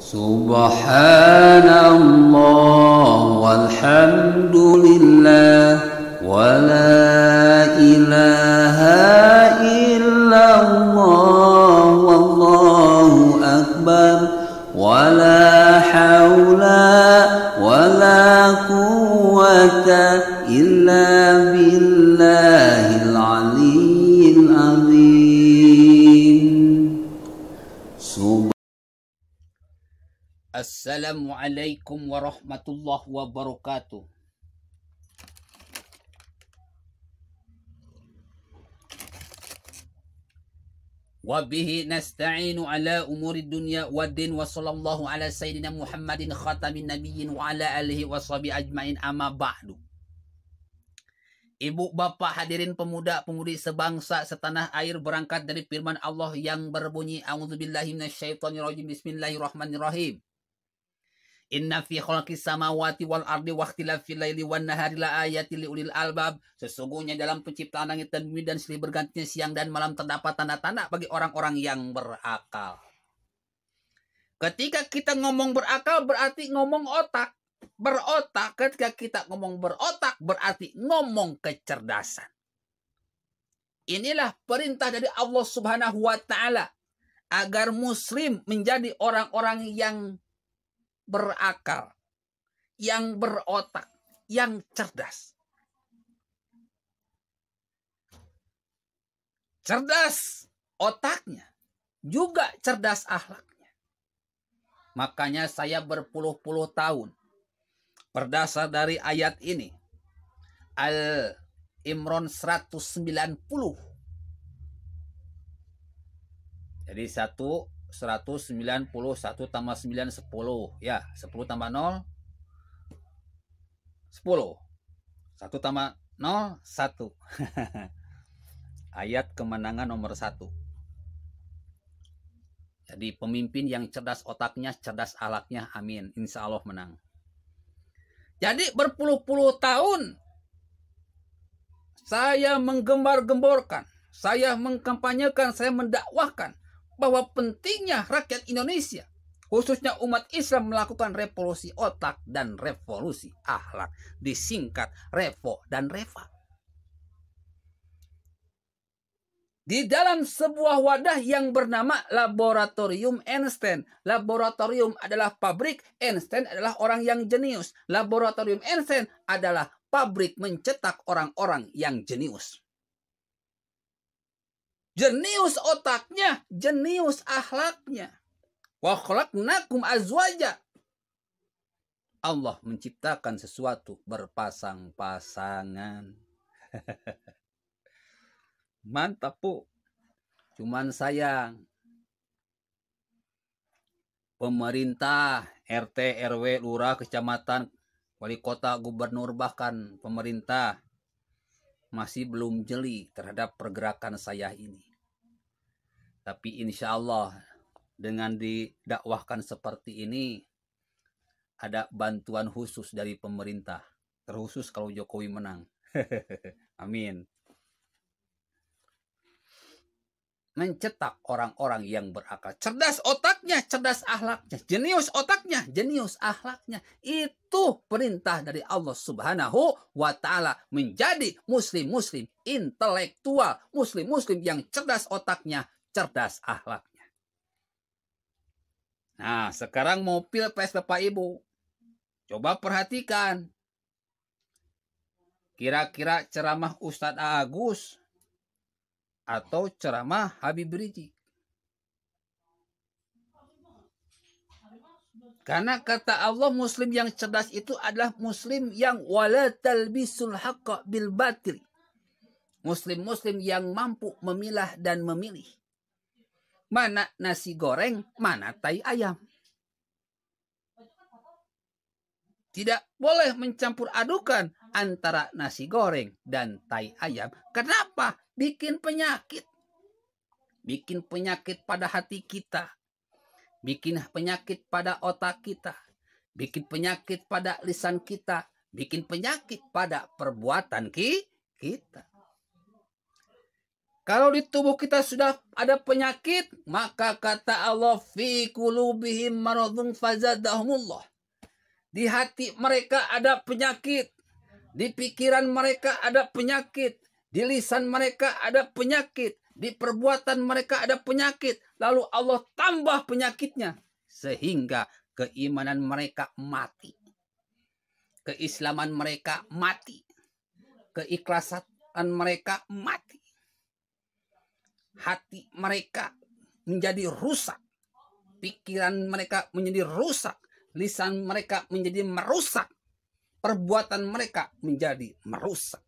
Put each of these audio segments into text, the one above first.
Subhanallah walhamdulillah wa la ilaha illallah wallahu akbar wa la hawla wa la quwwata illa billahil aliyyil azim. Assalamualaikum warahmatullahi wabarakatuh. Wabihi nasta'inu ala umuri dunya waddin wa sallallahu ala sayyidina Muhammadin khatamin nabiyyin wa ala alihi wa sahbihi ajmain, amma ba'du. Ibu bapak hadirin pemuda pemudi sebangsa setanah air, berangkat dari firman Allah yang berbunyi a'udzubillahi minasyaitonirrajim, bismillahirrahmanirrahim. Inna fi khalqis samawati wal ardi wa ikhtilafil laili wan nahari la ayatil liulil albab. Sesungguhnya dalam penciptaan langit dan bumi dan silih bergantinya siang dan malam terdapat tanda-tanda bagi orang-orang yang berakal. Ketika kita ngomong berakal berarti ngomong otak. Berotak, ketika kita ngomong berotak berarti ngomong kecerdasan. Inilah perintah dari Allah Subhanahu wa taala agar muslim menjadi orang-orang yang berakal, yang berotak, yang cerdas. Cerdas otaknya, juga cerdas akhlaknya. Makanya saya berpuluh-puluh tahun berdasar dari ayat ini, Al-Imran 190. Jadi 191 tambah 9 10 ya, 10 tambah 0 10, 1 tambah 0 1. Ayat kemenangan nomor 1. Jadi pemimpin yang cerdas otaknya, cerdas akhlaknya, amin, insya Allah menang. Jadi berpuluh-puluh tahun saya menggembar-gemborkan, saya mengkampanyekan, saya mendakwahkan bahwa pentingnya rakyat Indonesia, khususnya umat Islam, melakukan revolusi otak dan revolusi akhlak. Disingkat Revo dan Reva. Di dalam sebuah wadah yang bernama Laboratorium Einstein. Laboratorium adalah pabrik, Einstein adalah orang yang jenius. Laboratorium Einstein adalah pabrik mencetak orang-orang yang jenius. Jenius otaknya, jenius akhlaknya. Wa khalaqnakum azwaja. Allah menciptakan sesuatu berpasang-pasangan. Mantap, Bu. Cuman sayang, pemerintah, RT, RW, lurah, kecamatan, wali kota, gubernur, bahkan pemerintah masih belum jeli terhadap pergerakan saya ini. Tapi insya Allah dengan didakwahkan seperti ini, ada bantuan khusus dari pemerintah. Terkhusus kalau Jokowi menang. Amin. Mencetak orang-orang yang berakal. Cerdas otaknya, cerdas akhlaknya. Jenius otaknya, jenius akhlaknya. Itu perintah dari Allah Subhanahu wa ta'ala. Menjadi muslim-muslim intelektual. Muslim-muslim yang cerdas otaknya, cerdas akhlaknya. Nah, sekarang mau pilpres Bapak Ibu. Coba perhatikan. Kira-kira ceramah Ustadz Agus atau ceramah Habib Rizik? Karena kata Allah, muslim yang cerdas itu adalah muslim yang wala talbisul haqqa bil batil. Muslim-muslim yang mampu memilah dan memilih. Mana nasi goreng, mana tai ayam. Tidak boleh mencampur adukan antara nasi goreng dan tai ayam. Kenapa? Bikin penyakit. Bikin penyakit pada hati kita. Bikin penyakit pada otak kita. Bikin penyakit pada lisan kita. Bikin penyakit pada perbuatan kita. Kalau di tubuh kita sudah ada penyakit, maka kata Allah, fi qulubihim maradun fazadahumullah. Di hati mereka ada penyakit, di pikiran mereka ada penyakit, di lisan mereka ada penyakit, di perbuatan mereka ada penyakit. Lalu Allah tambah penyakitnya sehingga keimanan mereka mati. Keislaman mereka mati. Keikhlasan mereka mati. Hati mereka menjadi rusak. Pikiran mereka menjadi rusak. Lisan mereka menjadi merusak. Perbuatan mereka menjadi merusak.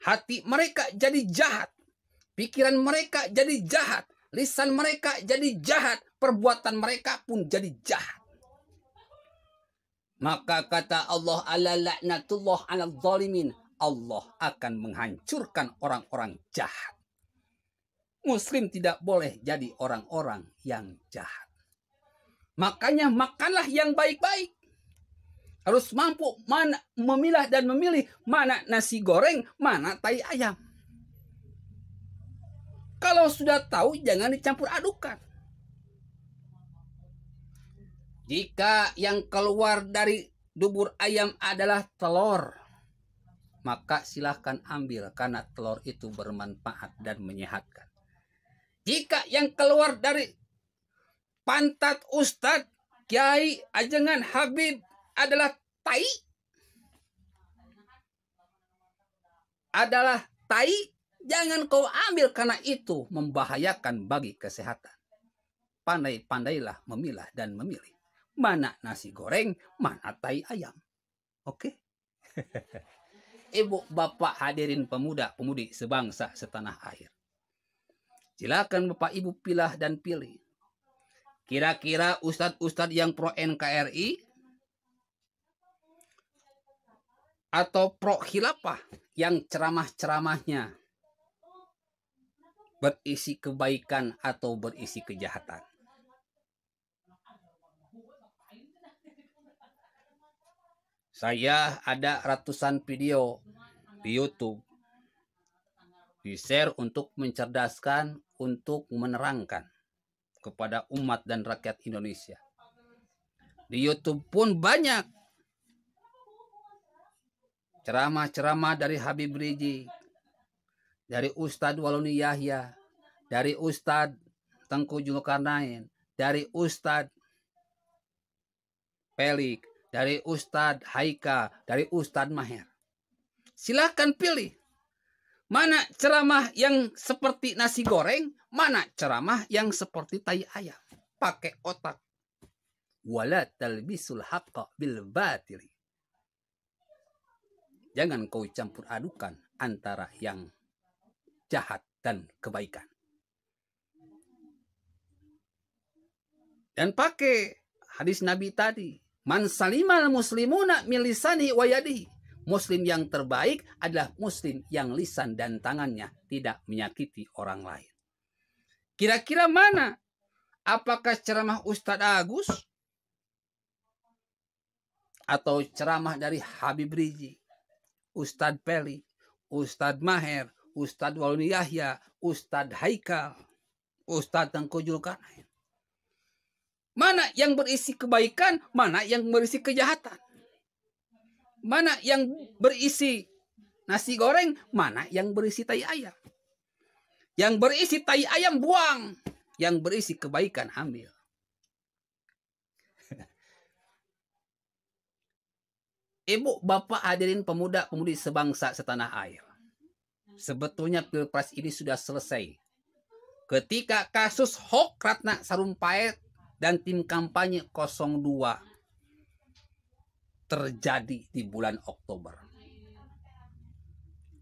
Hati mereka jadi jahat. Pikiran mereka jadi jahat. Lisan mereka jadi jahat. Perbuatan mereka pun jadi jahat. Maka kata Allah, ala la'natullah ala zalimin. Allah akan menghancurkan orang-orang jahat. Muslim tidak boleh jadi orang-orang yang jahat. Makanya makanlah yang baik-baik. Harus mampu memilah dan memilih mana nasi goreng, mana tai ayam. Kalau sudah tahu, jangan dicampur adukan. Jika yang keluar dari dubur ayam adalah telur, maka silahkan ambil karena telur itu bermanfaat dan menyehatkan. Jika yang keluar dari pantat Ustadz, Kiai, Ajengan, Habib adalah tai, jangan kau ambil karena itu membahayakan bagi kesehatan. Pandai-pandailah memilah dan memilih. Mana nasi goreng, mana tai ayam. Oke? Ibu, bapak, hadirin pemuda-pemudi sebangsa setanah air. Silakan bapak ibu pilah dan pilih. Kira-kira ustadz-ustadz yang pro NKRI atau pro khilafah yang ceramah-ceramahnya berisi kebaikan atau berisi kejahatan. Saya ada ratusan video di YouTube di-share untuk mencerdaskan, untuk menerangkan kepada umat dan rakyat Indonesia. Di YouTube pun banyak ceramah-ceramah dari Habib Rizik, dari Ustadz Waluni Yahya, dari Ustadz Tengku Zulkarnain, dari Ustadz Pelik, dari Ustadz Haika, dari Ustadz Maher. Silahkan pilih. Mana ceramah yang seperti nasi goreng, mana ceramah yang seperti tai ayam. Pakai otak. Wala talbisul haqqa bil batili. Jangan kau campur adukan antara yang jahat dan kebaikan. Dan pakai hadis Nabi tadi. Man salimal muslimuna min lisani wa yadihi. Muslim yang terbaik adalah muslim yang lisan dan tangannya tidak menyakiti orang lain. Kira-kira mana? Apakah ceramah Ustadz Agus? Atau ceramah dari Habib Rizik, Ustadz Peli, Ustadz Maher, Ustadz Waluni Yahya, Ustadz Haikal, Ustadz Tengku Zulkarnain? Mana yang berisi kebaikan, mana yang berisi kejahatan? Mana yang berisi nasi goreng, mana yang berisi tai ayam? Yang berisi tai ayam buang, yang berisi kebaikan ambil. Ibu, bapak, hadirin pemuda-pemudi sebangsa setanah air. Sebetulnya Pilpres ini sudah selesai. Ketika kasus hoax Ratna Sarumpait dan tim kampanye 02 terjadi di bulan Oktober.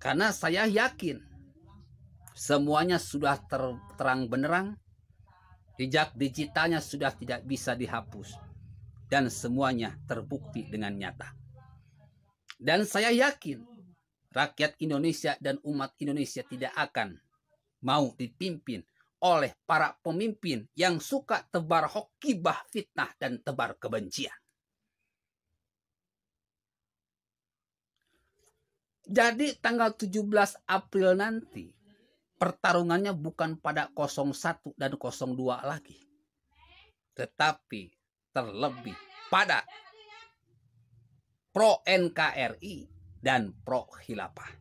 Karena saya yakin semuanya sudah terang benderang, jejak digitalnya sudah tidak bisa dihapus, dan semuanya terbukti dengan nyata. Dan saya yakin rakyat Indonesia dan umat Indonesia tidak akan mau dipimpin oleh para pemimpin yang suka tebar hoax, gibah, fitnah, dan tebar kebencian. Jadi tanggal 17 April nanti pertarungannya bukan pada 01 dan 02 lagi. Tetapi terlebih pada pro NKRI dan pro khilafah.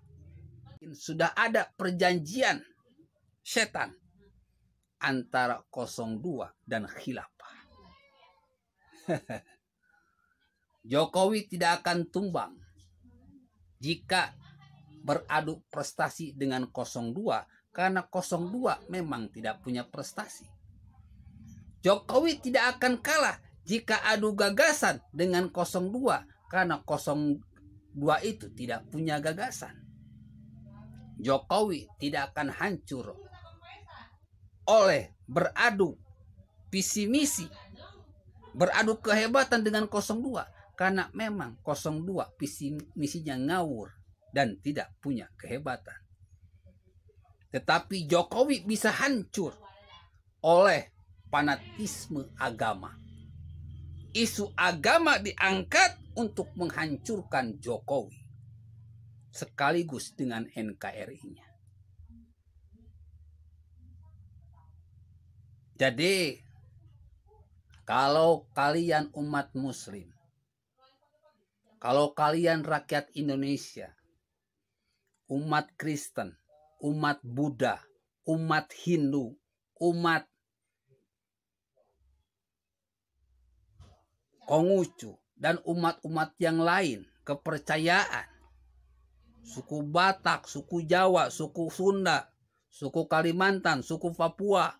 Sudah ada perjanjian setan antara 02 dan khilafah. Jokowi tidak akan tumbang jika beradu prestasi dengan 02, karena 02 memang tidak punya prestasi. Jokowi tidak akan kalah jika adu gagasan dengan 02, karena 02 itu tidak punya gagasan. Jokowi tidak akan hancur oleh beradu visi misi, beradu kehebatan dengan 02, karena memang 02 visi misinya ngawur dan tidak punya kehebatan. Tetapi Jokowi bisa hancur oleh fanatisme agama. Isu agama diangkat untuk menghancurkan Jokowi sekaligus dengan NKRI-nya. Jadi kalau kalian umat muslim, kalau kalian rakyat Indonesia, umat Kristen, umat Buddha, umat Hindu, umat Konghucu, dan umat-umat yang lain, kepercayaan, suku Batak, suku Jawa, suku Sunda, suku Kalimantan, suku Papua,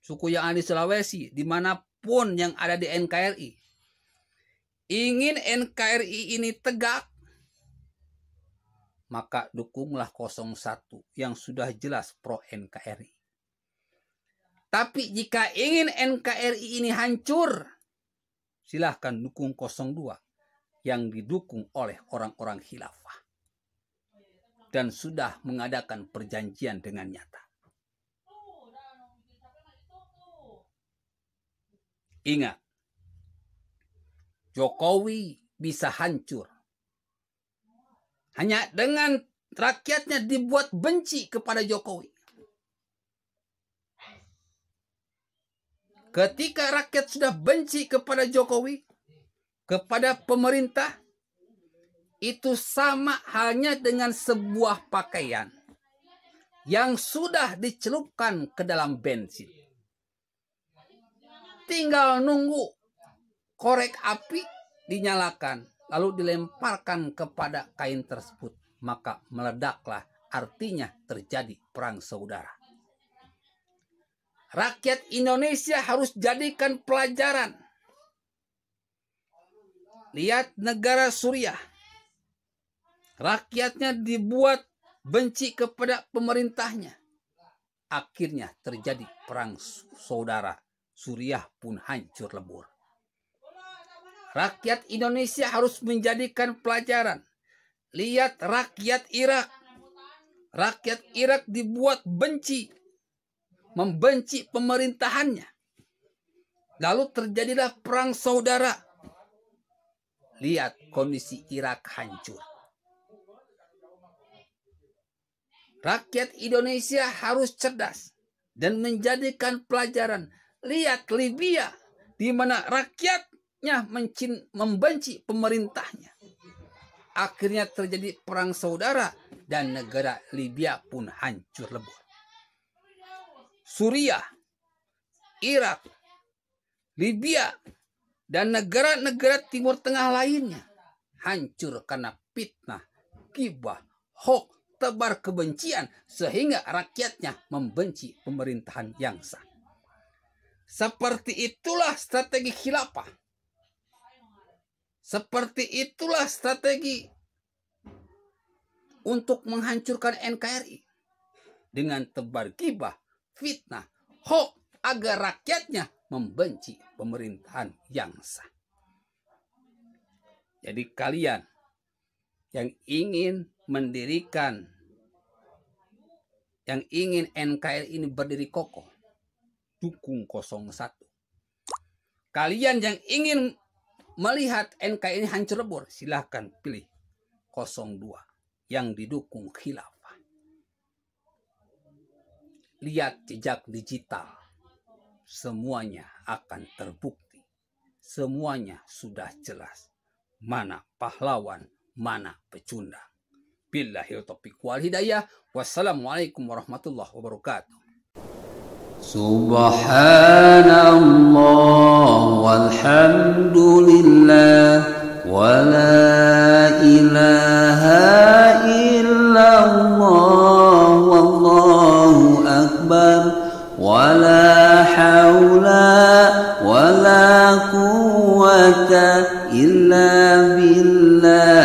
suku yang ada di Sulawesi, dimanapun yang ada di NKRI, ingin NKRI ini tegak, maka dukunglah 01 yang sudah jelas pro NKRI. Tapi jika ingin NKRI ini hancur, silahkan dukung 02 yang didukung oleh orang-orang khilafah dan sudah mengadakan perjanjian dengan nyata. Ingat, Jokowi bisa hancur hanya dengan rakyatnya dibuat benci kepada Jokowi. Ketika rakyat sudah benci kepada Jokowi, kepada pemerintah, itu sama halnya dengan sebuah pakaian yang sudah dicelupkan ke dalam bensin. Tinggal nunggu korek api dinyalakan, lalu dilemparkan kepada kain tersebut, maka meledaklah, artinya terjadi perang saudara. Rakyat Indonesia harus jadikan pelajaran. Lihat negara Suriah. Rakyatnya dibuat benci kepada pemerintahnya. Akhirnya terjadi perang saudara. Suriah pun hancur lebur. Rakyat Indonesia harus menjadikan pelajaran. Lihat rakyat Irak. Rakyat Irak dibuat benci, membenci pemerintahannya. Lalu terjadilah perang saudara. Lihat kondisi Irak hancur. Rakyat Indonesia harus cerdas dan menjadikan pelajaran. Lihat Libya, di mana rakyatnya membenci pemerintahnya. Akhirnya terjadi perang saudara dan negara Libya pun hancur lebur. Suriah, Irak, Libya, dan negara-negara Timur Tengah lainnya hancur karena fitnah, ghibah, hoax, tebar kebencian sehingga rakyatnya membenci pemerintahan yang sah. Seperti itulah strategi khilafah. Seperti itulah strategi untuk menghancurkan NKRI dengan tebar ghibah, fitnah, hoax, agar rakyatnya membenci pemerintahan yang sah. Jadi kalian yang ingin mendirikan, yang ingin NKRI ini berdiri kokoh, dukung 01. Kalian yang ingin melihat NKRI ini hancur lebur, silahkan pilih 02. yang didukung khilafah. Lihat jejak digital, semuanya akan terbukti. Semuanya sudah jelas. Mana pahlawan, mana pecundang. Billahi taufiq wal hidayah. Wassalamualaikum warahmatullahi wabarakatuh. Subhanallah walhamdulillah wa la ilaha illallah wallahu akbar wa la hawla wa la quwwata illa billah.